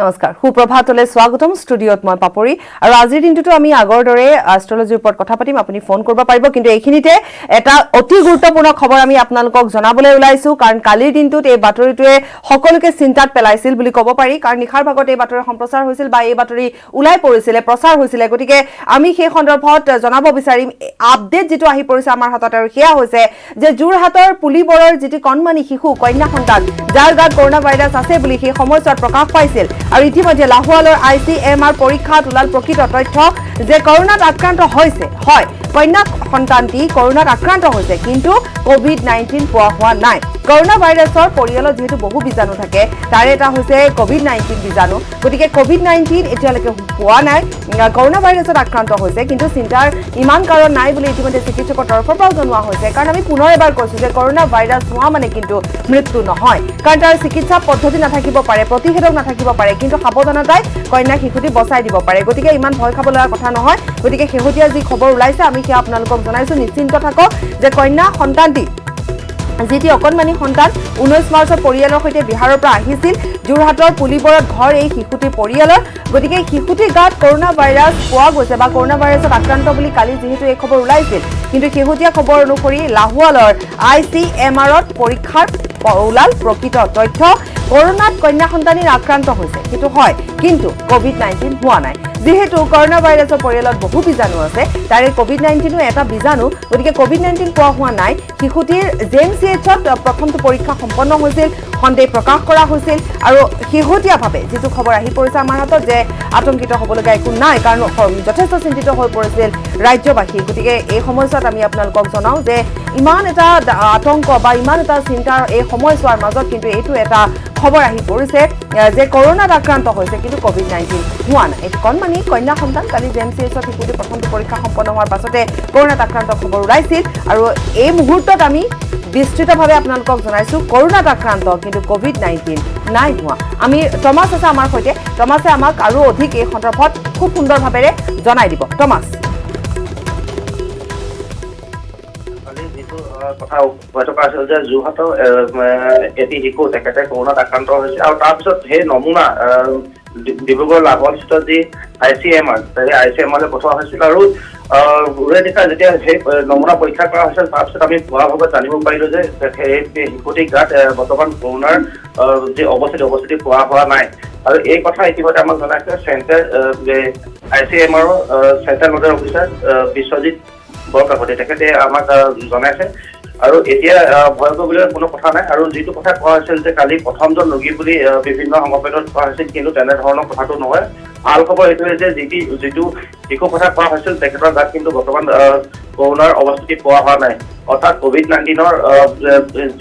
নমস্কাৰ সুপ্ৰভাতলৈ স্বাগতম ষ্টুডিঅত মই পাপৰি আৰু আজিৰ দিনটোটো আমি আগৰ দৰে এষ্ট্ৰলজিৰ ওপৰত কথা পাতিম আপুনি ফোন কৰিব পাৰিব কিন্তু এইখিনিতে এটা অতি গুৰুত্বপূৰ্ণ খবৰ আমি আপোনালোকক জনাবলৈ ওলাইছো কাৰণ কালিৰ দিনটোত এই বাতৰিটোৱে সকলোকে চিন্তাত পেলাইছিল বুলি ক'ব পাৰি কাৰণ নিখাৰ ভাগত এই বাতৰি সম্প্ৰচাৰ হৈছিল বা এই বাতৰি ওলাই পৰিছিল প্ৰচাৰ হৈছিল গতিকে আমি সেই সন্দৰ্ভত জনাব বিচাৰিম আপডেট যেটো আহি পৰিছে আমাৰ হাতত আৰু হেয়া হৈছে যে যোৰহাটৰ পুলিবৰৰ যেটি কণমানি শিশু কন্যা সন্তান যাৰ গাত কৰোনা ভাইৰাছ আছে বুলি সেই সময়ছোৱাত প্ৰকাশ পাইছিল আৰু ইতিমধ্যে লাহোৱালৰ ICMR পৰীক্ষাত ওলাল প্ৰকৃত তথ্য যে কৰোনাত আক্ৰান্ত হৈছে হয় কন্যা সন্তানটি কৰোনাত আক্ৰান্ত হৈছে কিন্তু কোভিড-19 পোৱা হোৱা নাই কৰোনা ভাইৰাছৰ পৰিয়ালত যেহেতু বহু বীজাণু থাকে তাৰে এটা হৈছে কোভিড-19 বীজাণু গতিকে কোভিড-19 এতিয়ালৈকে পোৱা নাই কৰোনা ভাইৰাছত আক্ৰান্ত হৈছে কিন্তু চিন্তাৰ ইমান কাৰণ নাই বুলি ইতিমধ্যে চিকিৎসকৰ তৰফৰ পৰা জনোৱা হৈছে কাৰণ আমি পুনৰ এবাৰ কৈছো যে কৰোনা ভাইৰাছ হোৱা মানে কিন্তু মৃত্যু নহয় কাৰণ তাৰ চিকিৎসা পদ্ধতি নাথাকিব পাৰে প্ৰতিষেধক নাথাকিব পাৰে কিন্তু সাৱধানতাই কন্যা শিশুটি বচাই দিব পাৰে গতিকে ইমান ভয় খাব লগা কথা নহয় গতিকে শেহতীয়া যি খবৰ ওলাইছে আমি কি আপোনালোকক জনাইছো নিশ্চিন্ত থাকক যে কন্যা সন্তানটি যেটি অকণমানি সন্তান 19 মাৰ্চত পৰিয়ালৰ সৈতে বিহাৰৰ পৰা আহিছিল যোৰহাটৰ পুলিবৰত ঘৰ এই শিশুটিৰ পৰিয়ালৰ গতিকে শিশুটিৰ গাত কৰোনা ভাইৰাছ পোৱা গৈছে বা কৰোনা ভাইৰাছত আক্ৰান্ত বুলি কালি যেহেতু এই খবৰ ওলাইছিল কিন্তু শেহতীয়া খবৰ অনুসৰি লাহোৱালৰ ICMRত পৰীক্ষাৰ ওলাল প্ৰকৃত তথ্য কৰোনাত কন্যা সন্তানীৰ আক্ৰান্ত হৈছে সেইটো হয় কিন্তু কোভিড-19 হোৱা নাই যেহেতু কৰোনা ভাইৰাছৰ পৰিয়ালত বহু বীজাণু আছে তাৰে কোভিড-19ও এটা বীজাণু গতিকে কোভিড-19 পোৱা হোৱা নাই শিশুটিৰ JMCHত প্ৰথমটো পৰীক্ষা সম্পন্ন হৈছিল সন্দেহ প্ৰকাশ কৰা হৈছিল আৰু শেহতীয়াভাৱে যেটো খবৰ আহি পৰিছে আমাৰ হাতত যে আতংকিত হ'বলগা একো নাই কাৰণ যথেষ্ট চিন্তিত হৈ পৰিছিল ৰাজ্যবাসী গতিকে এই সময়ছোৱাত আমি আপোনালোকক জনাও যে ইমান এটা আতংক বা ইমান এটা চিন্তাৰ এই সময়ছোৱাৰ মাজত কিন্তু এইটো এটা খবৰ আহি পৰিছে যে কৰোনাত আক্ৰান্ত হৈছে কিন্তু কোভিড-19 হোৱা নাই এইটো কণমানি কন্যা সন্তান কালি JMCHত শিশুটি প্ৰথমটো পৰীক্ষা সম্পন্ন হোৱাৰ পাছতে কৰোনাত আক্ৰান্ত খবৰ ওলাইছিল আৰু এই মুহূৰ্তত আমি বিস্তৃতভাৱে আপোনালোকক জনাইছো কৰোনাত আক্ৰান্ত কিন্তু কোভিড-19 নাই হোৱা আমি টমাছ আছে আমাৰ সৈতে টমাছে আমাক আৰু অধিক এই সন্দৰ্ভত খুব সুন্দৰভাৱে জনাই দিব টমাছ কথা কৈ থকা আছিল যে যোৰহাটৰ এটি শিশু তেখেতে কৰোনাত আক্ৰান্ত হৈছে আৰু তাৰপিছত সেই নমুনা ডিব্ৰুগড় লাহোৱালস্থিত যি ICMR ICMRলৈ পঠোৱা হৈছিল আৰু উৰেনিকা যেতিয়া সেই নমুনা পৰীক্ষা কৰা হৈছিল তাৰপিছত আমি ভুৱাভাৱে জানিব পাৰিলো যে সেই শিশুটিৰ গাত বৰ্তমান কৰোনাৰ যি অৱস্থিতি পোৱা হোৱা নাই আৰু এই কথা ইতিমধ্যে আমাক জনাইছে centre ICMR centre nodal officer Biswajit Borkakoti তেখেতে আমাক জনাইছে আৰু এতিয়া ভয় কৰিবলগীয়া কোনো কথা নাই আৰু যিটো কথা কোৱা হৈছিল যে কালি প্ৰথমজন ৰোগী বুলি বিভিন্ন সংবাদপত্ৰত কোৱা হৈছিল কিন্তু তেনেধৰণৰ কথাটো নহয় ভাল খবৰ এইটোৱে যে যিটো শিশু কথা কোৱা হৈছিল তেখেতৰ গাত কিন্তু বৰ্তমান কৰোনাৰ অৱস্থিতি পোৱা হোৱা নাই অৰ্থাৎ কোভিড-19ৰ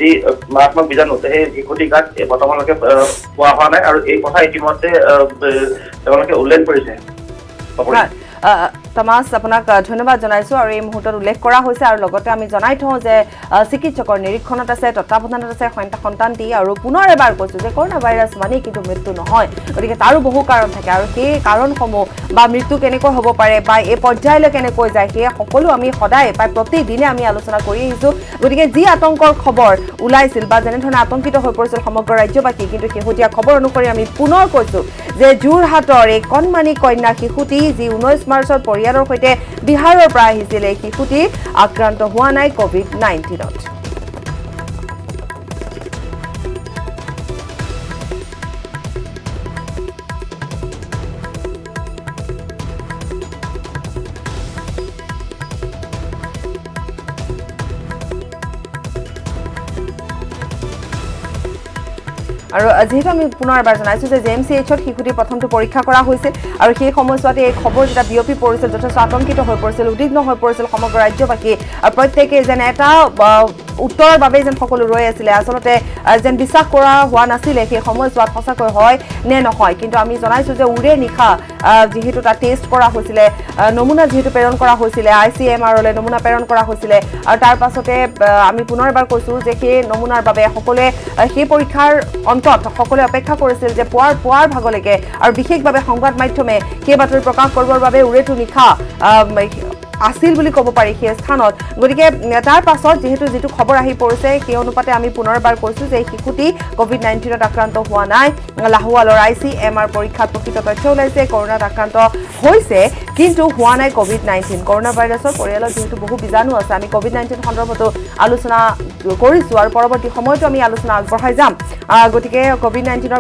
যি মাৰাত্মক বীজাণু সেই শিশুটিৰ গাত বৰ্তমানলৈকে পোৱা হোৱা নাই আৰু এই কথা ইতিমধ্যে তেওঁলোকে উল্লেখ কৰিছে টমাছ আপোনাক ধন্যবাদ জনাইছো আৰু এই মুহূৰ্তত উল্লেখ কৰা হৈছে আৰু লগতে আমি জনাই থওঁ যে চিকিৎসকৰ নিৰীক্ষণত আছে তত্ত্বাৱধানত আছে সন্তানটি আৰু পুনৰ এবাৰ কৈছো যে কৰোনা ভাইৰাছ মানে কিন্তু মৃত্যু নহয় গতিকে তাৰো বহু কাৰণ থাকে আৰু সেই কাৰণসমূহ বা মৃত্যু কেনেকৈ হ'ব পাৰে বা এই পৰ্যায়লৈ কেনেকৈ যায় সেই সকলো আমি সদায় প্ৰায় প্ৰতিদিনে আমি আলোচনা কৰি আহিছো গতিকে যি আতংকৰ খবৰ ওলাইছিল বা যেনেধৰণে আতংকিত হৈ পৰিছিল সমগ্ৰ ৰাজ্যবাসী কিন্তু শেহতীয়া খবৰ অনুসৰি আমি পুনৰ কৈছো যে যোৰহাটৰ এই কণমানি কন্যা শিশুটি যি 19 মাৰ্চত পৰিয়ালৰ সৈতে বিহাৰৰ পৰা আহিছিল এই শিশুটি আক্ৰান্ত হোৱা নাই কোভিড-19ত আৰু যেহেতু আমি পুনৰ এবাৰ জনাইছো যে JMCHত শিশুটি প্ৰথমটো পৰীক্ষা কৰা হৈছিল আৰু সেই সময়ছোৱাতে এই খবৰ যেটা বিয়পি পৰিছিল যথেষ্ট আতংকিত হৈ পৰিছিল উদ্বিগ্ন হৈ পৰিছিল সমগ্ৰ ৰাজ্যবাসী আৰু প্ৰত্যেকে যেন এটা উত্তৰৰ বাবে যেন সকলো ৰৈ আছিলে আচলতে যেন বিশ্বাস কৰা হোৱা নাছিলে সেই সময়ছোৱাত সঁচাকৈ হয় নে নহয় কিন্তু আমি জনাইছো যে উৰে নিশা যেহেতু এটা টেষ্ট কৰা হৈছিলে নমুনা যেহেতু প্ৰেৰণ কৰা হৈছিলে ICMRলৈ নমুনা প্ৰেৰণ কৰা হৈছিলে আৰু তাৰ পাছতে আমি পুনৰ এবাৰ কৈছো যে সেই নমুনাৰ বাবে সকলোৱে সেই পৰীক্ষাৰ অন্তত সকলোৱে অপেক্ষা কৰিছিল যে পুৱাৰ ভাগলৈকে আৰু বিশেষভাৱে সংবাদ মাধ্যমে সেই বাতৰি প্ৰকাশ কৰিবৰ বাবে উৰেটো নিশা আছিল বুলি ক'ব পাৰি সেই স্থানত গতিকে তাৰ পাছত যিটো খবৰ আহি পৰিছে সেই অনুপাতে আমি পুনৰবাৰ কৈছোঁ যে শিশুটি COVID-19ত আক্ৰান্ত হোৱা নাই লাহোৱালৰ ICMR পৰীক্ষাত প্ৰকৃত তথ্য ওলাইছে কৰোনাত আক্ৰান্ত হৈছে কিন্তু হোৱা নাই COVID-19 কৰোনা ভাইৰাছৰ পৰিয়ালত যেহেতু বহু বীজাণু আছে আমি COVID-19 সন্দৰ্ভতো আলোচনা কৰিছোঁ আৰু পৰৱৰ্তী সময়তো আমি আলোচনা আগবঢ়াই যাম গতিকে COVID-19ৰ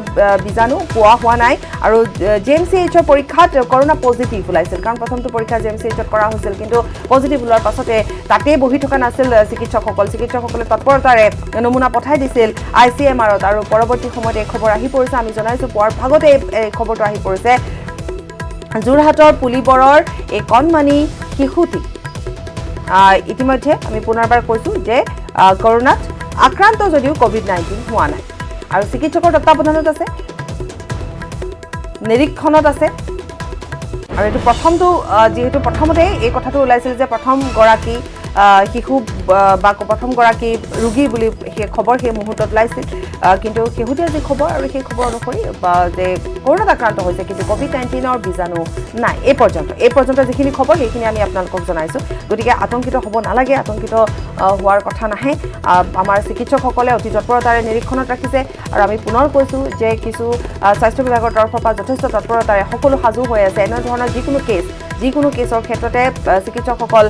বীজাণু পোৱা হোৱা নাই আৰু JMCHৰ পৰীক্ষাত কৰোনা পজিটিভ ওলাইছিল কাৰণ প্ৰথমটো পৰীক্ষা JMCHত কৰা হৈছিল কিন্তু পজিটিভ ওলোৱাৰ পাছতে তাতে বহি থকা নাছিল চিকিৎসকসকলে তৎপৰতাৰে নমুনা পঠাই দিছিল ICMRত আৰু পৰৱৰ্তী সময়ত এই খবৰ আহি পৰিছে আমি জনাইছোঁ পুৱাৰ ভাগতে এই খবৰটো আহি পৰিছে যোৰহাটৰ পুলিবৰৰ এই কণমানি শিশুটি ইতিমধ্যে আমি পুনৰবাৰ কৈছোঁ যে কৰোনাত আক্ৰান্ত যদিও COVID-19 হোৱা নাই আৰু চিকিৎসকৰ তত্বাৱধানত আছে নিৰীক্ষণত আছে আৰু এইটো প্ৰথমটো যিহেতু প্ৰথমতে এই কথাটো ওলাইছিল যে প্ৰথমগৰাকী শিশু বা প্ৰথমগৰাকী ৰোগী বুলি সেই খবৰ সেই মুহূৰ্তত ওলাইছিল কিন্তু শেহতীয়া যি খবৰ আৰু সেই খবৰ অনুসৰি যে কৰোনাত আক্ৰান্ত হৈছে কিন্তু COVID-19ৰ বীজাণু নাই এই পৰ্যন্ত যিখিনি খবৰ সেইখিনি আমি আপোনালোকক জনাইছোঁ গতিকে আতংকিত হ'ব নালাগে আতংকিত হোৱাৰ কথা নাহে আমাৰ চিকিৎসকসকলে অতি তৎপৰতাৰে নিৰীক্ষণত ৰাখিছে আৰু আমি পুনৰ কৈছোঁ যে কিছু স্বাস্থ্য বিভাগৰ তৰফৰ পৰা যথেষ্ট তৎপৰতাৰে সকলো সাজু হৈ আছে এনেধৰণৰ যিকোনো কেছৰ ক্ষেত্ৰতে চিকিৎসকসকল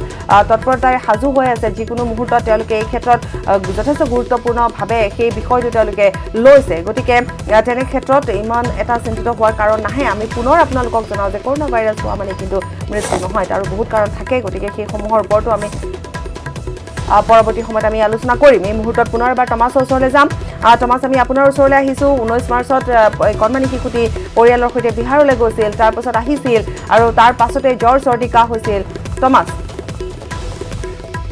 তৎপৰতাৰে সাজু হৈ আছে যিকোনো মুহূৰ্তত তেওঁলোকে এই ক্ষেত্ৰত যথেষ্ট গুৰুত্বপূৰ্ণভাৱে সেই বিষয়টো তেওঁলোকে লৈছে গতিকে তেনে ক্ষেত্ৰত ইমান এটা চিন্তিত হোৱাৰ কাৰণ নাহে আমি পুনৰ আপোনালোকক জনাওঁ যে কৰোনা ভাইৰাছ হোৱা মানে কিন্তু মৃত্যু নহয় তাৰো বহুত কাৰণ থাকে গতিকে সেইসমূহৰ ওপৰতো আমি পৰৱৰ্তী সময়ত আমি আলোচনা কৰিম এই মুহূৰ্তত পুনৰ এবাৰ টমাছৰ ওচৰলৈ যাম টমাছ আমি আপোনাৰ ওচৰলৈ আহিছোঁ 19 মাৰ্চত কণমানি শিশুটি পৰিয়ালৰ সৈতে বিহাৰলৈ গৈছিল তাৰপাছত আহিছিল আৰু তাৰ পাছতে জ্বৰ চৰ্দি কাহ হৈছিল টমাছ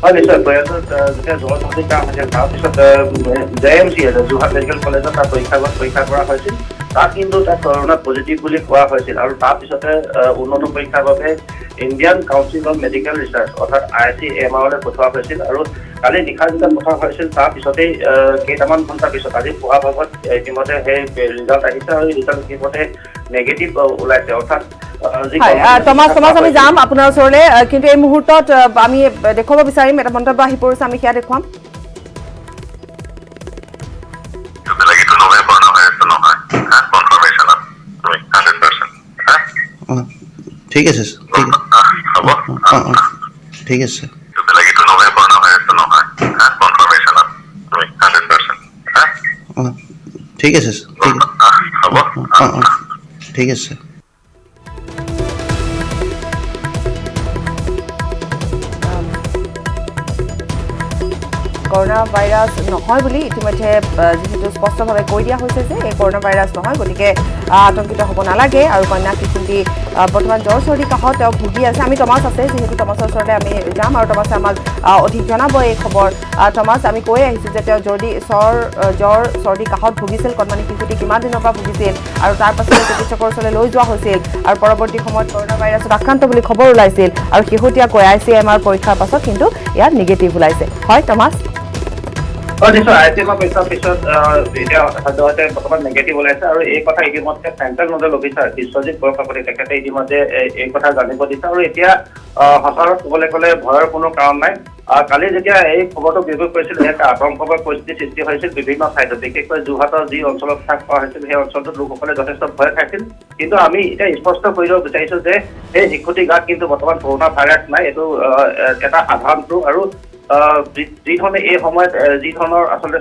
হয় নিশ্চয় প্ৰয়াসত যেতিয়া জ্বৰ চৰ্দি কাহ হৈছিল তাৰপিছত JMC যোৰহাট মেডিকেল কলেজত তাৰ পৰীক্ষা কৰা হৈছিল তাত কিন্তু তাত কৰোনা পজিটিভ বুলি কোৱা হৈছিল আৰু তাৰপিছতে উন্নত পৰীক্ষাৰ বাবে Indian council of medical research অৰ্থাৎ ICMRলৈ পঠোৱা হৈছিল আৰু কালি নিশা যেতিয়া পঠোৱা হৈছিল তাৰপিছতেই কেইটামান ঘণ্টাৰ পিছত আজি পুৱা ভাগত ইতিমধ্যে সেই ৰিজাল্ট আহিছে আৰু ৰিজাল্ট ইতিমধ্যে নেগেটিভ ওলাইছে অৰ্থাৎ টমাছ আমি যাম আপোনাৰ ওচৰলৈ কিন্তু এই মুহূৰ্তত আমি দেখুৱাব বিচাৰিম এটা মন্তব্য আহি পৰিছে আমি সেয়া দেখুৱাম ঠিক আছে ঠিক আছে ঠিক আছে ঠিক আছে কৰোনা ভাইৰাছ নহয় বুলি ইতিমধ্যে যিহেতু স্পষ্টভাৱে কৈ দিয়া হৈছে যে এই কৰোনা ভাইৰাছ নহয় গতিকে আতংকিত হ'ব নালাগে আৰু কন্যা শিশুটি বৰ্তমান জ্বৰ চৰ্দি কাহত তেওঁ ভুগি আছে আমি টমাছ আছে যিহেতু টমাছৰ ওচৰলৈ আমি যাম আৰু টমাছে আমাক অধিক জনাব এই খবৰ টমাছ আমি কৈ আহিছোঁ যে তেওঁ জ্বৰ চৰ্দি কাহত ভুগিছিল কণমানি শিশুটি কিমান দিনৰ পৰা ভুগিছিল আৰু তাৰ পাছতে চিকিৎসকৰ ওচৰলৈ লৈ যোৱা হৈছিল আৰু পৰৱৰ্তী সময়ত কৰোনা ভাইৰাছত আক্ৰান্ত বুলি খবৰ ওলাইছিল আৰু শেহতীয়াকৈ ICMR পৰীক্ষাৰ পাছত কিন্তু ইয়াত নিগেটিভ ওলাইছে হয় টমাছ নিশ্চয় ICMR পৰীক্ষাৰ পিছত এতিয়া সদ্যহতে বৰ্তমান নেগেটিভ ওলাইছে আৰু এই কথা ইতিমধ্যে central nodal officer Biswajit Borkakoti তেখেতে ইতিমধ্যে এই কথা জানিব দিছে আৰু এতিয়া সঁচাৰত ক'বলৈ গ'লে ভয়ৰ কোনো কাৰণ নাই কালি যেতিয়া এই খবৰটো বিভোগ কৰিছিল ইয়াতে আতংকৰ পৰিস্থিতিৰ সৃষ্টি হৈছিল বিভিন্ন ঠাইত বিশেষকৈ যোৰহাটৰ যি অঞ্চলত ঠাই পোৱা হৈছিল সেই অঞ্চলটোত লোকসকলে যথেষ্ট ভয় খাইছিল কিন্তু আমি এতিয়া স্পষ্ট কৰিব বিচাৰিছোঁ যে সেই শিশুটিৰ গাত কিন্তু বৰ্তমান কৰোনা ভাইৰাছ নাই এইটো এটা সাধাৰণটো আৰু যি ধৰণে এই সময়ত যি ধৰণৰ আচলতে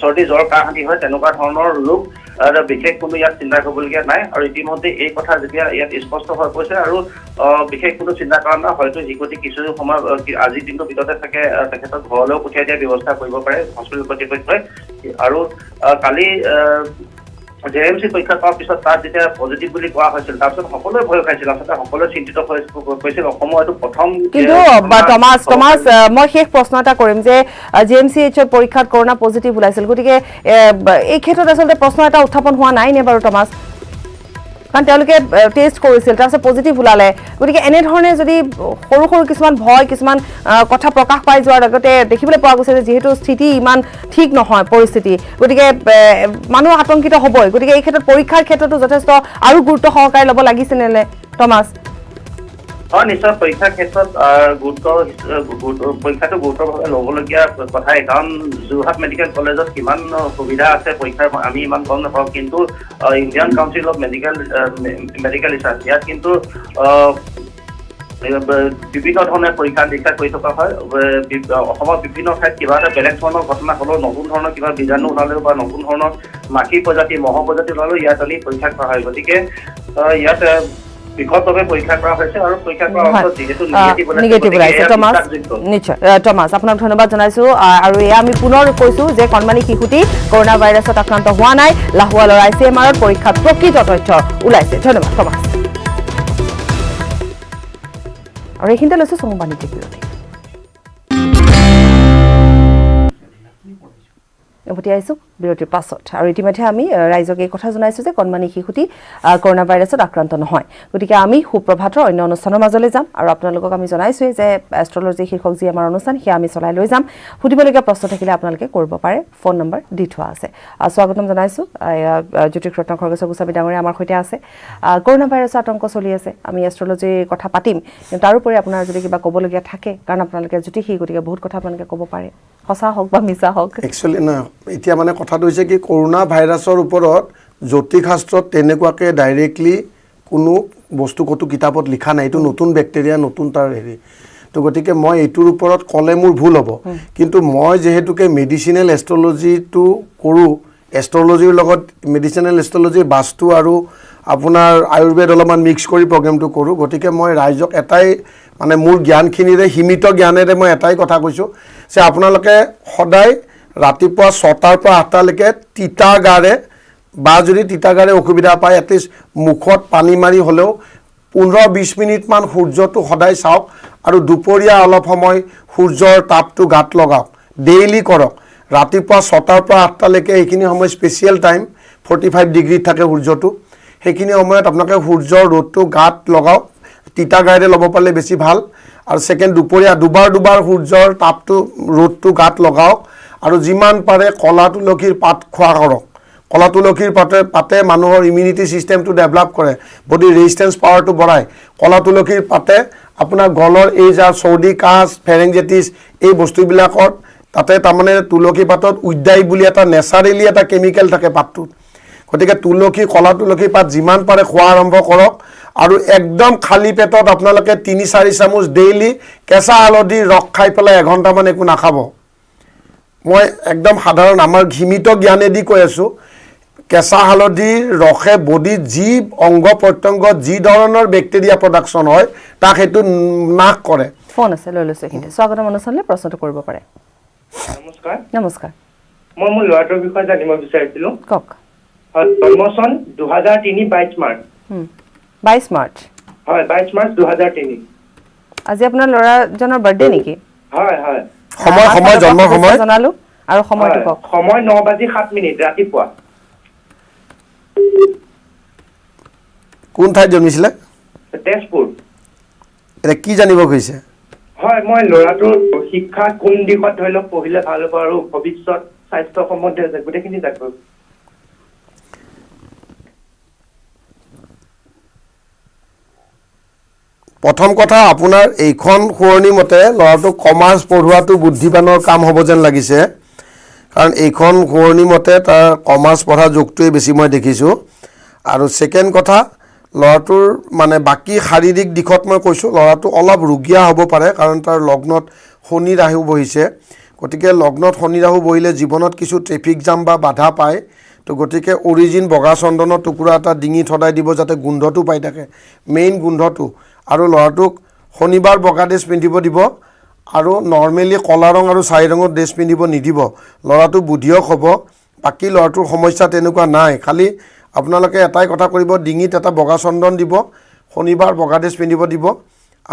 চৰ্দি জ্বৰ কাহ আদি হয় তেনেকুৱা ধৰণৰ ৰোগ বিশেষ কোনো ইয়াত চিন্তা কৰিবলগীয়া নাই আৰু ইতিমধ্যে এই কথা যেতিয়া ইয়াত স্পষ্ট হৈ পৰিছে আৰু বিশেষ কোনো চিন্তা কৰা নাই হয়তো শিশুটি কিছু সময় আজিৰ দিনটোৰ ভিতৰতে থাকে তেখেতক ঘৰলৈও পঠিয়াই দিয়াৰ ব্যৱস্থা কৰিব পাৰে হস্পিটেল কৰ্তৃপক্ষই আৰু কালি JMC পৰীক্ষা কৰাৰ পিছত তাত যেতিয়া পজিটিভ বুলি কোৱা হৈছিল তাৰপিছত সকলোৱে ভয় খাইছিল আচলতে সকলোৱে চিন্তিত হৈছিল অসমৰ এইটো প্ৰথম কিন্তু টমাছ মই শেষ প্ৰশ্ন এটা কৰিম যে JMCHৰ পৰীক্ষাত কৰোনা পজিটিভ ওলাইছিল গতিকে এই ক্ষেত্ৰত আচলতে প্ৰশ্ন এটা উত্থাপন হোৱা নাই নে বাৰু টমাছ কাৰণ তেওঁলোকে টেষ্ট কৰিছিল তাৰপিছত পজিটিভ ওলালে গতিকে এনেধৰণে যদি সৰু কিছুমান ভয় কিছুমান কথা প্ৰকাশ পাই যোৱাৰ আগতে দেখিবলৈ পোৱা গৈছে যে যিহেতু স্থিতি ইমান ঠিক নহয় পৰিস্থিতি গতিকে মানুহ আতংকিত হ'বই গতিকে এই ক্ষেত্ৰত পৰীক্ষাৰ ক্ষেত্ৰতো যথেষ্ট আৰু গুৰুত্ব সহকাৰে ল'ব লাগিছিল নে টমাছ নিশ্চয় পৰীক্ষাৰ ক্ষেত্ৰত পৰীক্ষাটো গুৰুত্বভাৱে ল'বলগীয়া কথাই কাৰণ যোৰহাট মেডিকেল কলেজত কিমান সুবিধা আছে পৰীক্ষাৰ আমি ইমান গম নাপাওঁ কিন্তু Indian council of medical research ইয়াত কিন্তু বিভিন্ন ধৰণে পৰীক্ষা নিৰীক্ষা কৰি থকা হয় অসমৰ বিভিন্ন ঠাইত কিবা এটা বেলেগ ধৰণৰ ঘটনা হ'লেও নতুন ধৰণৰ কিবা বীজাণু ওলালেও বা নতুন ধৰণৰ মাখি প্ৰজাতি মহ প্ৰজাতি ওলালেও ইয়াত আনি পৰীক্ষা কৰা হয় গতিকে ইয়াত বিশদভাৱে পৰীক্ষা কৰা হৈছে আৰু পৰীক্ষা কৰা অৱস্থাত যিহেতু নিগেটিভ ওলাইছে টমাছ নিশ্চয় টমাছ আপোনাক ধন্যবাদ জনাইছো আৰু এয়া আমি পুনৰ কৈছো যে কণমানি শিশুটি কৰোনা ভাইৰাছত আক্ৰান্ত হোৱা নাই লাহোৱালৰ ICMR পৰীক্ষাত প্ৰকৃত তথ্য ওলাইছে ধন্যবাদ টমাছ আৰু এইখিনিতে লৈছো সংবাদিক বিৰতি উভতি আহিছো বিৰতিৰ পাছত আৰু ইতিমধ্যে আমি ৰাইজক এই কথা জনাইছো যে কণমানি শিশুটি কৰোনা ভাইৰাছত আক্ৰান্ত নহয় গতিকে আমি সুপ্ৰভাতৰ অন্য অনুষ্ঠানৰ মাজলৈ যাম আৰু আপোনালোকক আমি জনাইছোৱে যে এষ্ট্ৰলজি শীৰ্ষক যি আমাৰ অনুষ্ঠান সেয়া আমি চলাই লৈ যাম সুধিবলগীয়া প্ৰশ্ন থাকিলে আপোনালোকে কৰিব পাৰে ফোন নম্বৰ দি থোৱা আছে স্বাগতম জনাইছো জ্যোতিষ ৰত্ন খৰগেশ্বৰ গোস্বামী ডাঙৰীয়া আমাৰ সৈতে আছে কৰোনা ভাইৰাছৰ আতংক চলি আছে আমি এষ্ট্ৰলজিৰ কথা পাতিম কিন্তু তাৰোপৰি আপোনাৰ যদি কিবা ক'বলগীয়া থাকে কাৰণ আপোনালোকে জ্যোতিষী গতিকে বহুত কথা আপোনালোকে ক'ব পাৰে সঁচা হওক বা মিছা হওক একচুৱেলি না এতিয়া মানে কথাটো হৈছে কি কৰোনা ভাইৰাছৰ ওপৰত জ্যোতিষশাস্ত্ৰত তেনেকুৱাকে ডাইৰেক্টলি কোনো বস্তু কতো কিতাপত লিখা নাই এইটো নতুন বেক্টেৰিয়া নতুন তাৰ হেৰি তো গতিকে মই এইটোৰ ওপৰত ক'লে মোৰ ভুল হ'ব কিন্তু মই যেহেতুকে মেডিচিনেল এষ্ট্ৰলজিটো কৰোঁ এষ্ট্ৰলজিৰ লগত মেডিচিনেল এষ্ট্ৰলজি বাস্তু আৰু আপোনাৰ আয়ুৰ্বেদ অলপমান মিক্স কৰি প্ৰগ্ৰেমটো কৰোঁ গতিকে মই ৰাইজক এটাই মানে মোৰ জ্ঞানখিনিৰে সীমিত জ্ঞানেৰে মই এটাই কথা কৈছোঁ যে আপোনালোকে সদায় ৰাতিপুৱা 6টাৰ পৰা 8টালৈকে তিতা গাৰে বা যদি তিতা গাৰে অসুবিধা পায় এটলিষ্ট মুখত পানী মাৰি হ'লেও 15-20 মিনিটমান সূৰ্যটো সদায় চাওক আৰু দুপৰীয়া অলপ সময় সূৰ্যৰ তাপটো গাত লগাওক ডেইলি কৰক ৰাতিপুৱা 6টাৰ পৰা 8টালৈকে এইখিনি সময় স্পেচিয়েল টাইম 45 ডিগ্ৰীত থাকে সূৰ্যটো সেইখিনি সময়ত আপোনালোকে সূৰ্যৰ ৰ'দটো গাত লগাওক তিতা গাৰে ল'ব পাৰিলে বেছি ভাল আৰু সেকেন্ড দুপৰীয়া দুবাৰ সূৰ্যৰ তাপটো ৰ'দটো গাত লগাওক আৰু যিমান পাৰে কলা তুলসীৰ পাত খোৱা কৰক কলা তুলসীৰ পাতে মানুহৰ ইমিউনিটি সিস্টেমটো ডেভেলপ কৰে বডি ৰেজিষ্টেন্স পাৱাৰটো বঢ়ায় কলা তুলসীৰ পাতে আপোনাৰ গলৰ এই যা চৰ্দি কাহ ফেৰেঞ্জাইটিছ এই বস্তুবিলাকত তাতে তাৰমানে তুলসী পাতত উদ্যাই বুলি এটা নেচাৰেলি এটা কেমিকেল থাকে পাতটোত গতিকে তুলসী কলা তুলসী পাত যিমান পাৰে খোৱা আৰম্ভ কৰক আৰু একদম খালী পেটত আপোনালোকে 3-4 চামুচ ডেইলি কেঁচা হালধিৰ ৰস খাই পেলাই এঘণ্টামান একো নাখাব মই একদম সাধাৰণ আমাৰ সীমিত জ্ঞানেদি কৈ আছোঁ কেঁচা হালধিৰ ৰসে বডিত যি অংগ প্ৰত্যংগ যি ধৰণৰ বেক্টেৰিয়া প্ৰডাকশ্যন হয় তাক সেইটো নাশ কৰে ফোন আছে লৈ লৈছো এইখিনিতে স্বাগতম অনুষ্ঠানলৈ প্ৰশ্নটো কৰিব পাৰে নমস্কাৰ মই মোৰ ল'ৰাটোৰ বিষয়ে জানিব বিচাৰিছিলোঁ কওক জন্ম চন 2003 22 মাৰ্চ 22 মাৰ্চ হয় 22 মাৰ্চ 2003 আজি আপোনাৰ ল'ৰাজনৰ বাৰ্থডে নেকি হয় হয় সময় জন্ম সময় জনালো আৰু সময়টো কওক সময় 9:07 ৰাতিপুৱা কোন ঠাইত জন্মিছিলে তেজপুৰ এটা কি জানিব খুজিছে হয় মই ল'ৰাটোৰ শিক্ষা কোন দিশত ধৰি লওক পঢ়িলে ভাল হ'ব আৰু ভৱিষ্যত স্বাস্থ্য সম্বন্ধে গোটেইখিনি জানিব প্ৰথম কথা আপোনাৰ এইখন শুৱনি মতে ল'ৰাটোক কমাৰ্চ পঢ়োৱাটো বুদ্ধিমানৰ কাম হ'ব যেন লাগিছে কাৰণ এইখন শুৱনি মতে তাৰ কমাৰ্চ পঢ়া যোগটোৱে বেছি মই দেখিছোঁ আৰু সেকেন্ড কথা ল'ৰাটোৰ মানে বাকী শাৰীৰিক দিশত মই কৈছোঁ ল'ৰাটো অলপ ৰোগীয়া হ'ব পাৰে কাৰণ তাৰ লগ্নত শনি ৰাহু বহিছে গতিকে লগ্নত শনি ৰাহু বহিলে জীৱনত কিছু ট্ৰেফিক জাম বা বাধা পায় তো গতিকে অৰিজিন বগা চন্দনৰ টুকুৰা এটা ডিঙিত সদায় দিব যাতে গোন্ধটো পাই থাকে মেইন গোন্ধটো আৰু ল'ৰাটোক শনিবাৰ বগা ড্ৰেছ পিন্ধিব দিব আৰু নৰ্মেলি কলা ৰং আৰু চাৰি ৰঙৰ ড্ৰেছ পিন্ধিব নিদিব ল'ৰাটো বুদ্ধিয়ক হ'ব বাকী ল'ৰাটোৰ সমস্যা তেনেকুৱা নাই খালি আপোনালোকে এটাই কথা কৰিব ডিঙিত এটা বগা চন্দন দিব শনিবাৰ বগা ড্ৰেছ পিন্ধিব দিব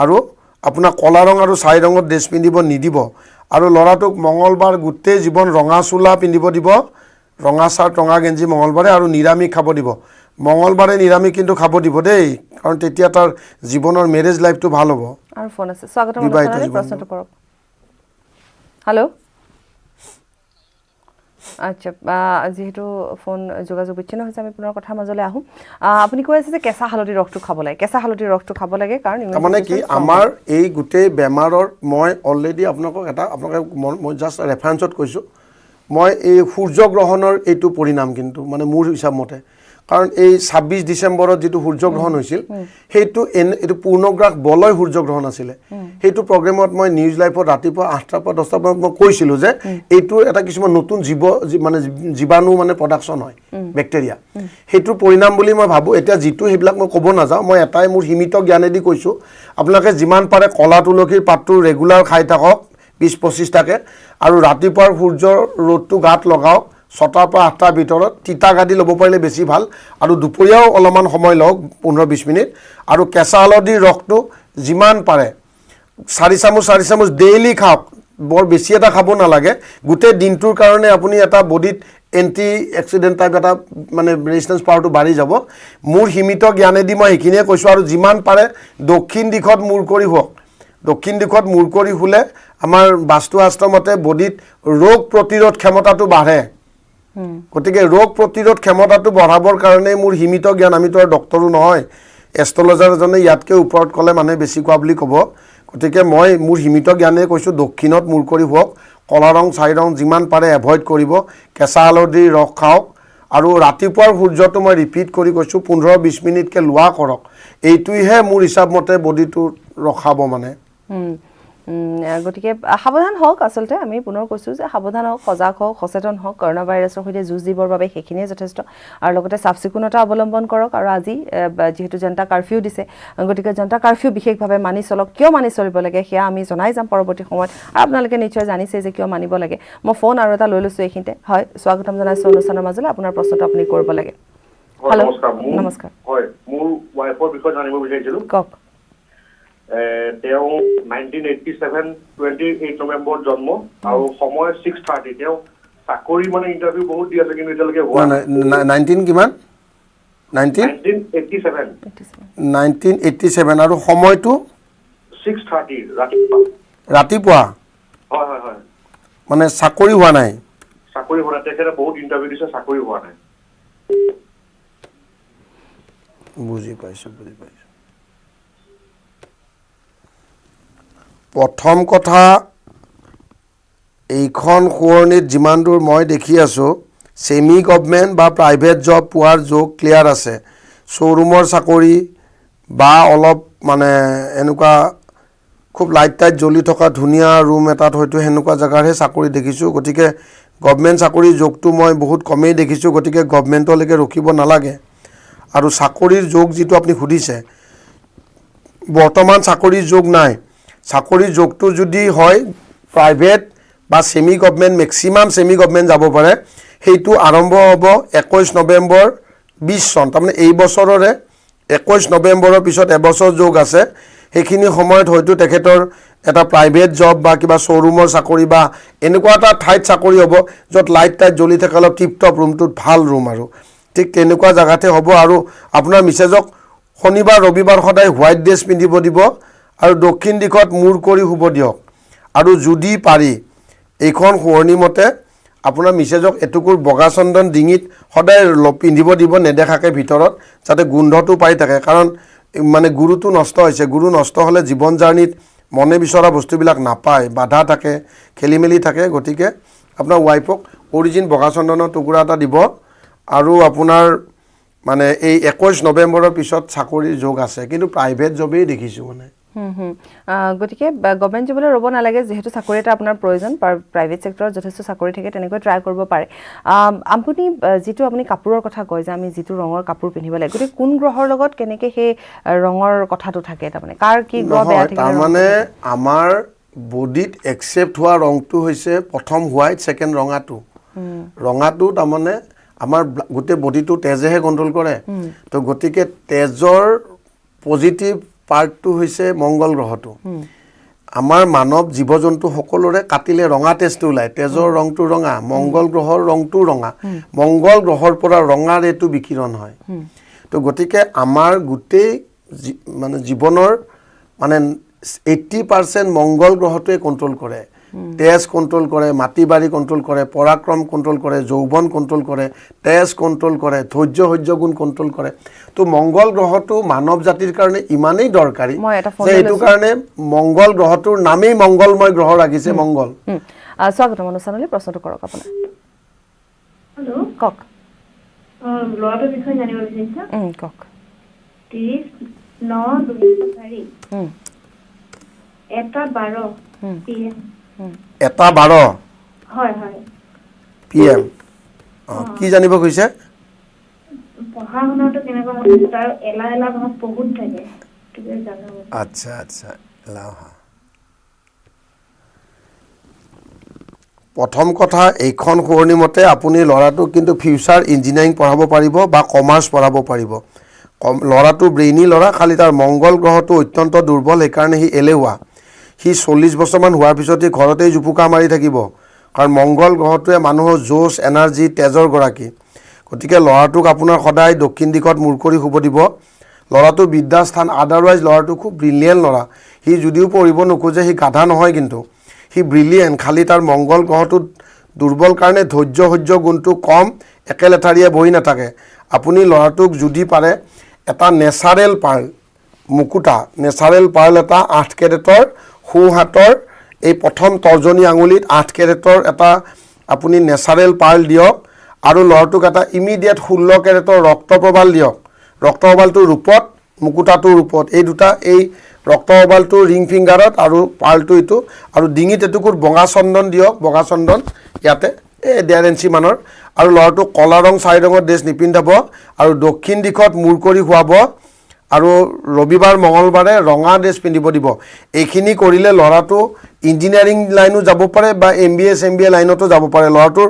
আৰু আপোনাৰ কলা ৰং আৰু চাৰি ৰঙৰ ড্ৰেছ পিন্ধিব নিদিব আৰু ল'ৰাটোক মঙলবাৰ গোটেই জীৱন ৰঙা চোলা পিন্ধিব দিব ৰঙা চাৰ্ট ৰঙা গেঞ্জি মঙলবাৰে আৰু নিৰামিষ খাব দিব মঙলবাৰে নিৰামিষ কিন্তু খাব দিব দেই কাৰণ তেতিয়া তাৰ জীৱনৰ মেৰেজ লাইফটো ভাল হ'ব আৰু ফোন আছে স্বাগতম অনুষ্ঠানলৈ প্ৰশ্নটো কৰক হেল্ল' আচ্ছা যেহেতু ফোন যোগাযোগ বিচ্ছিন্ন হৈছে আমি পুনৰ কথাৰ মাজলৈ আহোঁ আপুনি কৈ আছে যে কেঁচা হালধিৰ ৰসটো খাব লাগে কেঁচা হালধিৰ ৰসটো খাব লাগে কাৰণ তাৰমানে কি আমাৰ এই গোটেই বেমাৰৰ মই অলৰেডি আপোনালোকক মই জাষ্ট ৰেফাৰেঞ্চত কৈছোঁ মই এই সূৰ্যগ্ৰহণৰ এইটো পৰিণাম কিন্তু মানে মোৰ হিচাপ মতে কাৰণ এই ২৬ ডিচেম্বৰত যিটো সূৰ্যগ্ৰহণ হৈছিল সেইটো এইটো পূৰ্ণগ্ৰাস বলয় সূৰ্যগ্ৰহণ আছিলে সেইটো প্ৰগ্ৰেমত মই নিউজ লাইভত ৰাতিপুৱা ৮টাৰ পৰা ১০টাৰ পৰা মই কৈছিলোঁ যে এইটো এটা কিছুমান নতুন মানে জীৱাণু মানে প্ৰডাকশ্যন হয় বেক্টেৰিয়া সেইটোৰ পৰিণাম বুলি মই ভাবোঁ এতিয়া যিটো সেইবিলাক মই ক'ব নাযাওঁ মই এটাই মোৰ সীমিত জ্ঞানেদি কৈছোঁ আপোনালোকে যিমান পাৰে কলা তুলসীৰ পাতটো ৰেগুলাৰ খাই থাকক ২০-২৫টাকে আৰু ৰাতিপুৱাৰ সূৰ্যৰ ৰ'দটো গাত লগাওক ৬টাৰ পৰা ৮টাৰ ভিতৰত তিতা গাদি ল'ব পাৰিলে বেছি ভাল আৰু দুপৰীয়াও অলপমান সময় লওক ১৫-২০ মিনিট আৰু কেঁচা হালধিৰ ৰসটো যিমান পাৰে ৪ চামুচ ডেইলি খাওক বৰ বেছি এটা খাব নালাগে গোটেই দিনটোৰ কাৰণে আপুনি এটা বডিত এণ্টি এক্সিডেণ্ট টাইপ এটা মানে ৰেজিষ্টেঞ্চ পাৱাৰটো বাঢ়ি যাব মোৰ সীমিত জ্ঞানেদি মই সেইখিনিয়ে কৈছোঁ আৰু যিমান পাৰে দক্ষিণ দিশত মূৰ কৰি শুৱক দক্ষিণ দিশত মূৰ কৰি শুলে আমাৰ বাস্তুশাস্ত্ৰ মতে বডিত ৰোগ প্ৰতিৰোধ ক্ষমতাটো বাঢ়ে গতিকে ৰোগ প্ৰতিৰোধ ক্ষমতাটো বঢ়াবৰ কাৰণে মোৰ সীমিত জ্ঞান আমিতো আৰু ডক্টৰো নহয় এষ্ট্ৰলজাৰ এজনে ইয়াতকৈ ওপৰত ক'লে মানুহে বেছি কোৱা বুলি ক'ব গতিকে মই মোৰ সীমিত জ্ঞানে কৈছোঁ দক্ষিণত মূৰ কৰি শুৱক কলা ৰং ছাই ৰং যিমান পাৰে এভইড কৰিব কেঁচা হালধিৰ ৰস খাওক আৰু ৰাতিপুৱাৰ সূৰ্যটো মই ৰিপিট কৰি কৈছোঁ ১৫-২০ মিনিটকৈ লোৱা কৰক এইটোহে মোৰ হিচাপ মতে বডিটো ৰখাব মানে গতিকে সাৱধান হওক আচলতে আমি পুনৰ কৈছোঁ যে সাৱধান হওক সজাগ হওক সচেতন হওক কৰোণা ভাইৰাছৰ সৈতে যুঁজ দিবৰ বাবে সেইখিনিয়ে যথেষ্ট আৰু লগতে চাফ চিকুণতা অৱলম্বন কৰক আৰু আজি যিহেতু জনতা কাৰফিউ দিছে গতিকে জনতা কাৰফিউ বিশেষভাৱে মানি চলক কিয় মানি চলিব লাগে সেয়া আমি জনাই যাম পৰৱৰ্তী সময়ত আৰু আপোনালোকে নিশ্চয় জানিছে যে কিয় মানিব লাগে মই ফোন আৰু এটা লৈ লৈছোঁ এইখিনিতে হয় স্বাগতম জনাইছোঁ অনুষ্ঠানৰ মাজলৈ আপোনাৰ প্ৰশ্নটো আপুনি কৰিব লাগে হেল্ল' নমস্কাৰ হয় মোৰ ৱাইফৰ বিষয়ে জানিব বিচাৰিছিলোঁ কওক তেওঁ 1987 28 নৱেম্বৰত জন্ম আৰু সময় 6:30 তেওঁ চাকৰি মানে ইণ্টাৰভিউ বহুত দি আছে কিন্তু এতিয়ালৈকে হোৱা নাই 19 কিমান 1987 আৰু সময়টো 6:30 ৰাতিপুৱা হয় হয় হয় মানে চাকৰি হোৱা নাই চাকৰি হোৱা নাই তেখেতে বহুত ইণ্টাৰভিউ দিছে চাকৰি হোৱা নাই বুজি পাইছোঁ প্ৰথম কথা এইখন শুৱনিত যিমান দূৰ মই দেখি আছোঁ ছেমি গভমেণ্ট বা প্ৰাইভেট জব পোৱাৰ যোগ ক্লিয়াৰ আছে শ্ব'ৰুমৰ চাকৰি বা অলপ মানে এনেকুৱা খুব লাইট টাইট জ্বলি থকা ধুনীয়া ৰুম এটাত হয়তো সেনেকুৱা জেগাৰহে চাকৰি দেখিছোঁ গতিকে গভমেণ্ট চাকৰিৰ যোগটো মই বহুত কমেই দেখিছোঁ গতিকে গভমেণ্টলৈকে ৰখিব নালাগে আৰু চাকৰিৰ যোগ যিটো আপুনি সুধিছে বৰ্তমান চাকৰিৰ যোগ নাই চাকৰিৰ যোগটো যদি হয় প্ৰাইভেট বা semi government maximum semi government যাব পাৰে সেইটো আৰম্ভ হ'ব ২১ নৱেম্বৰ ২০ চন তাৰমানে এই বছৰৰে ২১ নৱেম্বৰৰ পিছত এবছৰ যোগ আছে সেইখিনি সময়ত হয়তো তেখেতৰ এটা প্ৰাইভেট জব বা কিবা শ্ব'ৰুমৰ চাকৰি বা এনেকুৱা এটা ঠাইত চাকৰি হ'ব য'ত লাইট টাইট জ্বলি থাকে অলপ টিপটপ ৰুমটোত ভাল ৰুম আৰু ঠিক তেনেকুৱা জেগাতে হ'ব আৰু আপোনাৰ মিছেজক শনিবাৰ ৰবিবাৰ সদায় হোৱাইট ড্ৰেছ পিন্ধিব দিব আৰু দক্ষিণ দিশত মূৰ কৰি শুব দিয়ক আৰু যদি পাৰি এইখন শুৱনি মতে আপোনাৰ মিছেজক এটুকুৰ বগা চন্দন ডিঙিত সদায় পিন্ধিব দিব নেদেখাকৈ ভিতৰত যাতে গোন্ধটো পাই থাকে কাৰণ মানে গুৰুটো নষ্ট হৈছে গুৰু নষ্ট হ'লে জীৱন জাৰ্ণিত মনে বিচৰা বস্তুবিলাক নাপায় বাধা থাকে খেলি মেলি থাকে গতিকে আপোনাৰ ৱাইফক অৰিজিন বগা চন্দনৰ টুকুৰা এটা দিব আৰু আপোনাৰ মানে এই ২১ নৱেম্বৰৰ পিছত চাকৰিৰ যোগ আছে কিন্তু প্ৰাইভেট জবেই দেখিছোঁ মানে গতিকে গভমেণ্ট জবলৈ ৰ'ব নালাগে যিহেতু চাকৰি এটা আপোনাৰ প্ৰয়োজন প্ৰাইভেট ছেক্টৰত যথেষ্ট চাকৰি থাকে তেনেকৈ ট্ৰাই কৰিব পাৰে আপুনি যিটো আপুনি কাপোৰৰ কথা কয় যে আমি যিটো ৰঙৰ কাপোৰ পিন্ধিব লাগে গতিকে কোন গ্ৰহৰ লগত কেনেকৈ সেই ৰঙৰ কথাটো থাকে তাৰমানে কাৰ কি গ্ৰহ বেয়া থাকে তাৰমানে আমাৰ বডিত একচেপ্ট হোৱা ৰংটো হৈছে প্ৰথম হোৱাইট ছেকেণ্ড ৰঙাটো তাৰমানে আমাৰ গোটেই বডিটো তেজেহে কণ্ট্ৰল কৰে তো গতিকে তেজৰ পজিটিভ পাৰ্টটো হৈছে মংগল গ্ৰহটো আমাৰ মানৱ জীৱ জন্তু সকলোৰে কাটিলে ৰঙা তেজটো ওলায় তেজৰ ৰংটো ৰঙা মংগল গ্ৰহৰ ৰংটো ৰঙা মংগল গ্ৰহৰ পৰা ৰঙা ৰেটো বিকিৰণ হয় তো গতিকে আমাৰ গোটেই মানে জীৱনৰ মানে 80% মংগল গ্ৰহটোৱে কণ্ট্ৰল কৰে তেজ কণ্ট্ৰল কৰে, মাটি বাৰী কণ্ট্ৰল কৰে, পৰাক্ৰম কণ্ট্ৰল কৰে, যৌৱন কণ্ট্ৰল কৰে, তেজ কণ্ট্ৰল কৰে, ধৈৰ্য সহ্য গুণ কণ্ট্ৰল কৰে। তো মংগল গ্ৰহটো মানৱ জাতিৰ কাৰণে ইমানেই দৰকাৰী মই এটা ফোন যে এইটো কাৰণে মংগল গ্ৰহটোৰ নামেই মংগলময় গ্ৰহ ৰাখিছে মংগল। স্বাগতম অনুষ্ঠানলৈ, প্ৰশ্নটো কৰক আপোনাৰ। হেল্ল' কওক। ল'ৰাটোৰ বিষয়ে জানিব বিচাৰিছা? কওক। 30/9/2004 1:12 PM। 1:12 হয় হয় PM। কি জানিব খুজিছে? পঢ়া শুনাটো কেনেকুৱা হৈছে? তাৰ এলাহ ভাৱ বহুত থাকে, গতিকে জানো। আচ্ছা আচ্ছা, প্ৰথম কথা, এইখন শুৱনি মতে আপুনি ল'ৰাটোক কিন্তু ফিউচাৰ ইঞ্জিনিয়াৰিং পঢ়াব পাৰিব বা কমাৰ্চ পঢ়াব পাৰিব। ল'ৰাটো ব্ৰেইনী ল'ৰা, খালি তাৰ মংগল গ্ৰহটো অত্যন্ত দুৰ্বল, সেইকাৰণে সি এলেহুৱা। সি 40 বছৰমান হোৱাৰ পিছত সি ঘৰতেই জুপুকা মাৰি থাকিব, কাৰণ মংগল গ্ৰহটোৱে মানুহৰ জোচ, এনাৰ্জি, তেজৰ গৰাকী। গতিকে ল'ৰাটোক আপোনাৰ সদায় দক্ষিণ দিশত মূৰ কৰি শুব দিব। ল'ৰাটোৰ বিদ্যাস্থান, আদাৰৱাইজ ল'ৰাটো খুব ব্ৰিলিয়েণ্ট ল'ৰা। সি যদিও পঢ়িব নোখোজে, সি গাধা নহয়, কিন্তু সি ব্ৰিলিয়েণ্ট। খালি তাৰ মংগল গ্ৰহটোত দুৰ্বল কাৰণে ধৈৰ্য সহ্য গুণটো কম, একেলেঠাৰিয়ে বহি নাথাকে। আপুনি ল'ৰাটোক যদি পাৰে এটা নেচাৰেল পাৰ্ল মুকুতা, নেচাৰেল পাৰ্ল এটা 8 কেৰেটৰ সোঁ হাতৰ এই প্ৰথম তৰ্জনী আঙুলিত 8 কেৰেটৰ এটা আপুনি নেচাৰেল পাৰ্ল দিয়ক, আৰু ল'ৰাটোক এটা ইমিডিয়েট 16 কেৰেটৰ ৰক্তপ্ৰবাল দিয়ক। ৰক্তপ্ৰবালটোৰ ৰূপত, মুকুতাটোৰ ৰূপত, এই দুটা, এই ৰক্তপ্ৰবালটো ৰিং ফিংগাৰত আৰু পাৰ্লটো এইটো, আৰু ডিঙিত এটুকুৰ বগা চন্দন দিয়ক, বগা চন্দন ইয়াতে 1.5 ইঞ্চি মানৰ। আৰু ল'ৰাটোক কলা ৰং 4 ৰঙৰ ড্ৰেছ নিপিন্ধাব, আৰু দক্ষিণ দিশত মূৰ কৰি শুৱাব, আৰু ৰবিবাৰ মঙলবাৰে ৰঙা ড্ৰেছ পিন্ধিব দিব। এইখিনি কৰিলে ল'ৰাটো ইঞ্জিনিয়াৰিং লাইনো যাব পাৰে বা MBA CMBA লাইনতো যাব পাৰে। ল'ৰাটোৰ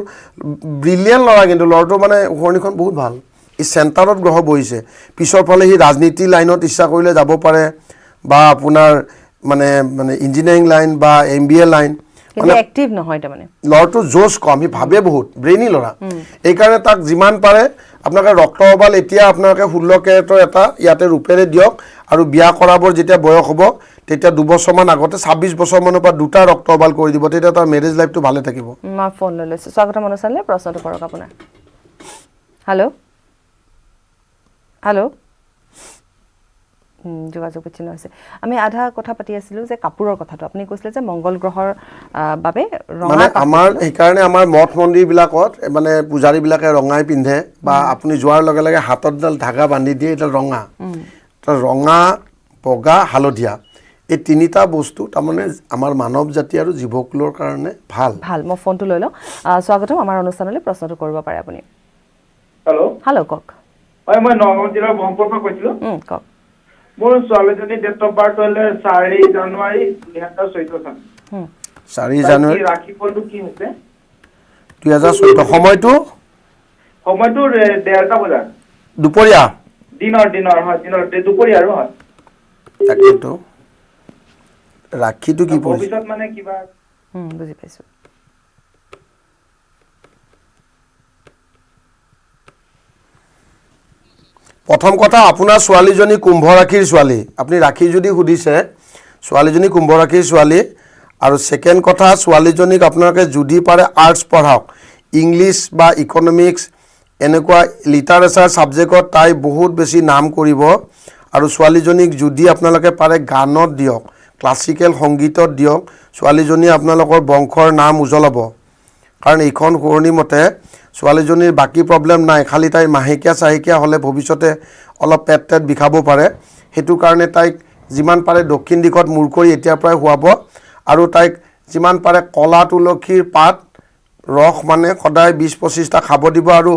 ব্ৰিলিয়েণ্ট ল'ৰা, কিন্তু ল'ৰাটোৰ মানে শুৱনিখন বহুত ভাল। ই চেণ্টাৰত গ্ৰহ বহিছে, পিছৰ ফালে সি ৰাজনীতি লাইনত ইচ্ছা কৰিলে যাব পাৰে, বা আপোনাৰ মানে ইঞ্জিনিয়াৰিং লাইন বা MBA লাইন। কিন্তু এক্টিভ নহয় তাৰমানে। ল'ৰাটোৰ জোচ কম, সি ভাবে বহুত, ব্ৰেইনী ল'ৰা। এইকাৰণে তাক যিমান পাৰে আপোনালোকে ৰক্তপ্ৰবাল এতিয়া আপোনালোকে 16 কেৰেটৰ এটা ইয়াতে ৰূপেৰে দিয়ক, আৰু বিয়া কৰাবৰ যেতিয়া বয়স হ'ব তেতিয়া 2 বছৰমান আগতে 26 বছৰমানৰ পৰা 2টা ৰক্তপ্ৰবাল কৰি দিব, তেতিয়া তাৰ মেৰেজ লাইফটো ভালে থাকিব। মই ফোন লৈ লৈছোঁ। স্বাগতম অনুষ্ঠানলৈ, প্ৰশ্নটো কৰক আপোনাৰ। হেল্ল' হেল্ল', যোগাযোগ বিচ্ছিন্ন হৈছে। আমি আধা কথা পাতি আছিলোঁ যে কাপোৰৰ কথাটো, আপুনি কৈছিলে যে মংগল গ্ৰহৰ বাবে মানে আমাৰ সেইকাৰণে আমাৰ মঠ মন্দিৰবিলাকত মানে পূজাৰীবিলাকে ৰঙাই পিন্ধে, বা আপুনি যোৱাৰ লগে লগে হাতত এডাল ধাগা বান্ধি দিয়ে, এটা ৰঙা, ৰঙা, বগা, হালধীয়া, এই 3টা বস্তু তাৰমানে আমাৰ মানৱ জাতি আৰু জীৱকুলৰ কাৰণে ভাল। মই ফোনটো লৈ লওঁ। স্বাগতম আমাৰ অনুষ্ঠানলৈ, প্ৰশ্নটো কৰিব পাৰে আপুনি। হেল্ল' কওক। হয়, মই নগাঁও জিলাৰ ব্ৰহ্মপুৰৰ পৰা কৈছিলোঁ। কওক। মোৰ ছোৱালীজনীৰ ডেট অফ বাৰ্থ হ'লে 4 জানুৱাৰী 2014 চন। 4 জানুৱাৰী ৰাশিফলটো কি হৈছে? 2014। সময়টো 1:30 বজাত। দুপৰীয়া। দিনৰ হয়, দুপৰীয়া আৰু হয়। তাকেইতো, ৰাশিটো কি পৰিছে? ভৱিষ্যত মানে কিবা বুজি পাইছোঁ। প্ৰথম কথা, আপোনাৰ ছোৱালীজনী কুম্ভ ৰাশিৰ ছোৱালী। আপুনি ৰাশি যদি সুধিছে, ছোৱালীজনী কুম্ভ ৰাশিৰ ছোৱালী। আৰু ছেকেণ্ড কথা, ছোৱালীজনীক আপোনালোকে যদি পাৰে আৰ্টছ পঢ়াওক, ইংলিছ বা ইকনমিক্স এনেকুৱা লিটাৰেচাৰ ছাবজেক্টত তাই বহুত বেছি নাম কৰিব। আৰু ছোৱালীজনীক যদি আপোনালোকে পাৰে গানত দিয়ক, ক্লাছিকেল সংগীতত দিয়ক, ছোৱালীজনী আপোনালোকৰ বংশৰ নাম উজ্বলাব। কাৰণ এইখন শুৱনি মতে ছোৱালীজনীৰ বাকী প্ৰব্লেম নাই, খালি তাইৰ মাহেকীয়া হ'লে ভৱিষ্যতে অলপ পেট বিষাব পাৰে। সেইটো কাৰণে তাইক যিমান পাৰে দক্ষিণ দিশত মূৰ কৰি এতিয়াৰ পৰাই শুৱাব, আৰু তাইক যিমান পাৰে কলা তুলসীৰ পাত ৰস মানে সদায় 20-25টা খাব দিব। আৰু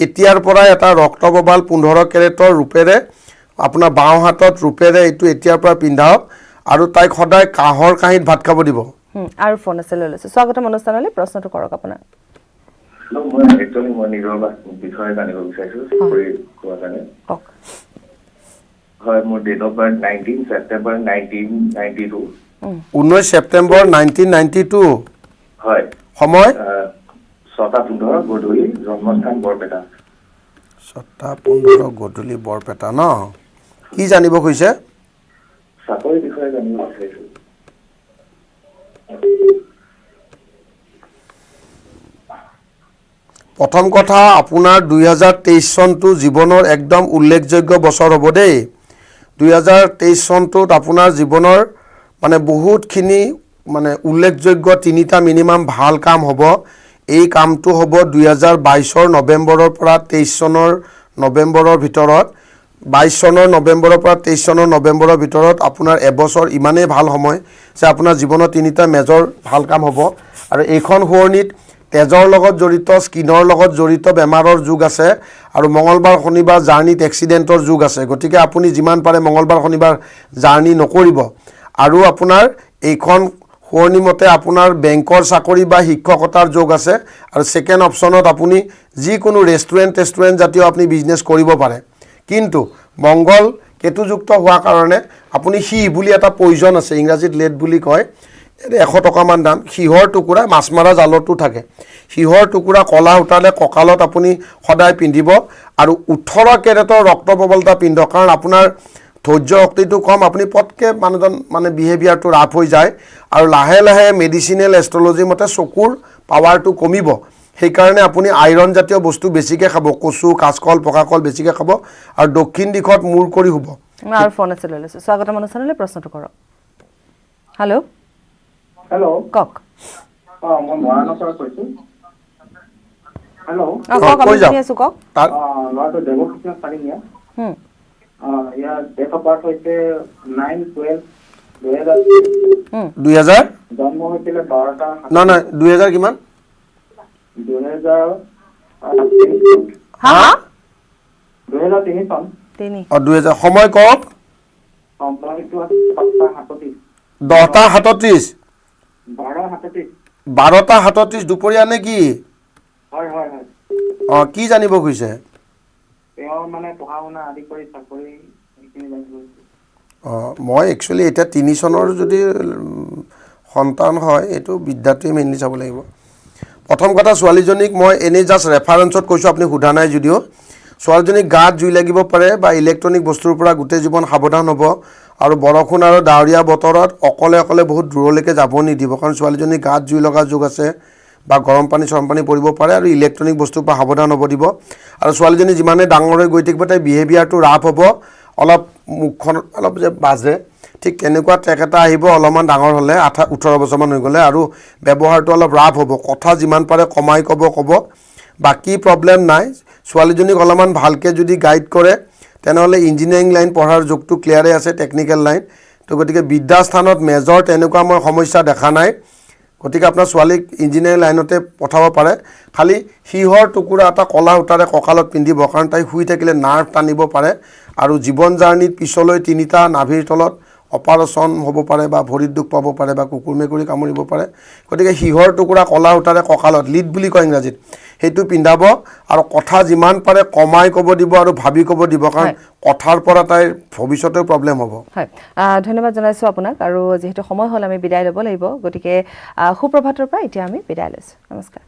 এতিয়াৰ পৰাই এটা ৰক্তপ্ৰবাল 15 কেৰেটৰ ৰূপেৰে আপোনাৰ বাওঁ হাতত ৰূপেৰে এইটো এতিয়াৰ পৰা পিন্ধাওক, আৰু তাইক সদায় কাঁহৰ কাঁহীত ভাত খাব দিব। আৰু ফোন আছে, লৈ লৈছোঁ। স্বাগতম অনুষ্ঠানলৈ, প্ৰশ্নটো কৰক আপোনাৰ। মই নিজৰ বিষয়ে জানিব বিচাৰিছোঁ, কওক। হয়, মোৰ date of birth 19 September 1992। 19 September 1992। হয়। সময় 6:15 গধূলি, জন্মস্থান বৰপেটা। 6:15 গধূলি, বৰপেটা ন? কি জানিব খুজিছে? চাকৰিৰ বিষয়ে জানিব বিচাৰিছোঁ। প্ৰথম কথা আপোনাৰ 2023 চনটো জীৱনৰ একদম উল্লেখযোগ্য বছৰ হ'ব দেই 2023 চনটোত আপোনাৰ জীৱনৰ মানে বহুতখিনি মানে উল্লেখযোগ্য তিনিটা মিনিমাম ভাল কাম হ'ব এই কামটো হ'ব 2022 নৱেম্বৰৰ পৰা 23 চনৰ নৱেম্বৰৰ ভিতৰত 22 চনৰ নৱেম্বৰৰ পৰা 23 চনৰ নৱেম্বৰৰ ভিতৰত আপোনাৰ এবছৰ ইমানেই ভাল সময় যে আপোনাৰ জীৱনৰ তিনিটা মেজৰ ভাল কাম হ'ব আৰু এইখন শুৱনিত তেজৰ লগত জড়িত স্কিনৰ লগত জড়িত বেমাৰৰ যুগ আছে আৰু মঙ্গলবাৰ শনিবাৰ জাৰ্নিত এক্সিডেণ্টৰ যুগ আছে গতিকে আপুনি যিমান পাৰে মঙ্গলবাৰ শনিবাৰ জাৰ্নি নকৰিব আৰু আপোনাৰ এইখন শুৱনি মতে আপোনাৰ বেংকৰ চাকৰি বা শিক্ষকতাৰ যোগ আছে আৰু ছেকেণ্ড অপশ্যনত আপুনি যিকোনো ৰেষ্টুৰেণ্ট জাতীয় আপুনি বিজনেছ কৰিব পাৰে কিন্তু মংগল কেতুযুক্ত হোৱাৰ কাৰণে আপুনি সিহ বুলি এটা পয়জন আছে ইংৰাজীত লেড বুলি কয় 100 টকামান দাম সিহৰ টুকুৰা মাছ মাৰা জালতো থাকে সিহৰ টুকুৰা কলা উঠালে কঁকালত আপুনি সদায় পিন্ধিব আৰু 18 কেৰেটৰ ৰক্তপ্ৰবলতা পিন্ধক কাৰণ আপোনাৰ ধৈৰ্য শক্তিটো কম আপুনি পটকে মানুহজন মানে বিহেভিয়াৰটো ৰাফ হৈ যায় আৰু লাহে লাহে মেডিচিনেল এষ্ট্ৰলজি মতে চকুৰ পাৱাৰটো কমিব সেইকাৰণে আপুনি আইৰণ জাতীয় বস্তু বেছিকৈ খাব কচু কাঁচকল পকাকল বেছিকৈ খাব আৰু দক্ষিণ দিশত মূৰ কৰি শুব আৰু ফোন আছে লৈ লৈছোঁ স্বাগতম অনুষ্ঠানলৈ প্ৰশ্নটো কৰক হেল্ল' হেল্ল' কওক মই মৰাণৰ পৰা কৈছোঁ হেল্ল' কওক কৈ আমি যাওক। শুনি আছোঁ কওক তাৰ ল'ৰাটো দেৱকৃষ্ণ চাৰিঙীয়া ইয়াৰ ডেট অফ বাৰ্থ হৈছে 9/12/2000 2000 জন্ম হৈছিলে 12টা নহয় 2000 কিমান 2003 হা 2003 চন 3 2000 সময় কওক সম্পৰ্কটো আছে 5:37 10:37 12:37 12:37 দুপৰীয়া নে কি হয় হয় হয় কি জানিব খুজিছে তেওঁ মানে পঢ়া শুনা আদি কৰি চাকৰি সেইখিনি জানিব বিচাৰিছে। মই একচুৱেলি এতিয়া 3 চনৰ যদি সন্তান হয় এইটো বিদ্যাটোৱে মেইনলি চাব লাগিব প্ৰথম কথা ছোৱালীজনীক মই এনেই জাষ্ট ৰেফাৰেঞ্চত কৈছোঁ আপুনি সোধা নাই যদিও ছোৱালীজনীক গাত জুই লাগিব পাৰে বা ইলেক্ট্ৰনিক বস্তুৰ পৰা গোটেই জীৱন সাৱধান হ'ব আৰু বৰষুণ আৰু ডাৱৰীয়া বতৰত অকলে অকলে বহুত দূৰলৈকে যাব নিদিব কাৰণ ছোৱালীজনীৰ গাত জুই লগা যোগ আছে বা গৰম পানী চৰম পানী পৰিব পাৰে আৰু ইলেক্ট্ৰনিক বস্তুৰ পৰা সাৱধান হ'ব দিব আৰু ছোৱালীজনী যিমানে ডাঙৰ হৈ গৈ থাকিব তাই বিহেভিয়াৰটো ৰাফ হ'ব অলপ মুখখন অলপ যে বাজে ঠিক তেনেকুৱা ট্ৰেক এটা আহিব অলপমান ডাঙৰ হ'লে 18 বছৰমান হৈ গ'লে আৰু ব্যৱহাৰটো অলপ ৰাফ হ'ব কথা যিমান পাৰে কমাই ক'ব বাকী প্ৰব্লেম নাই ছোৱালীজনীক অলপমান ভালকৈ যদি গাইড কৰে তেনেহ'লে ইঞ্জিনিয়াৰিং লাইন পঢ়াৰ যোগটো ক্লিয়াৰে আছে টেকনিকেল লাইন তো গতিকে বিদ্যাস্থানত মেজৰ তেনেকুৱা মই সমস্যা দেখা নাই গতিকে আপোনাৰ ছোৱালীক ইঞ্জিনিয়াৰিং লাইনতে পঠাব পাৰে খালি সিহৰ টুকুৰা এটা কলা উঠাৰে কঁকালত পিন্ধিব কাৰণ তাই শুই থাকিলে নাৰ্ভ টানিব পাৰে আৰু জীৱন জাৰ্নিত পিছলৈ 3টা নাভিৰ তলত অপাৰেশ্যন হ'ব পাৰে বা ভৰিত দুখ পাব পাৰে বা কুকুৰ মেকুৰী কামুৰিব পাৰে গতিকে সিহৰ টুকুৰা কলা উঠাৰে কঁকালত লিড বুলি কয় ইংৰাজীত সেইটো পিন্ধাব আৰু কথা যিমান পাৰে কমাই ক'ব দিব আৰু ভাবি ক'ব দিব কাৰণ কথাৰ পৰা তাইৰ ভৱিষ্যতেও প্ৰব্লেম হ'ব হয় ধন্যবাদ জনাইছোঁ আপোনাক আৰু যিহেতু সময় হ'ল আমি বিদায় ল'ব লাগিব গতিকে সুপ্ৰভাতৰ পৰা এতিয়া আমি বিদায় লৈছোঁ নমস্কাৰ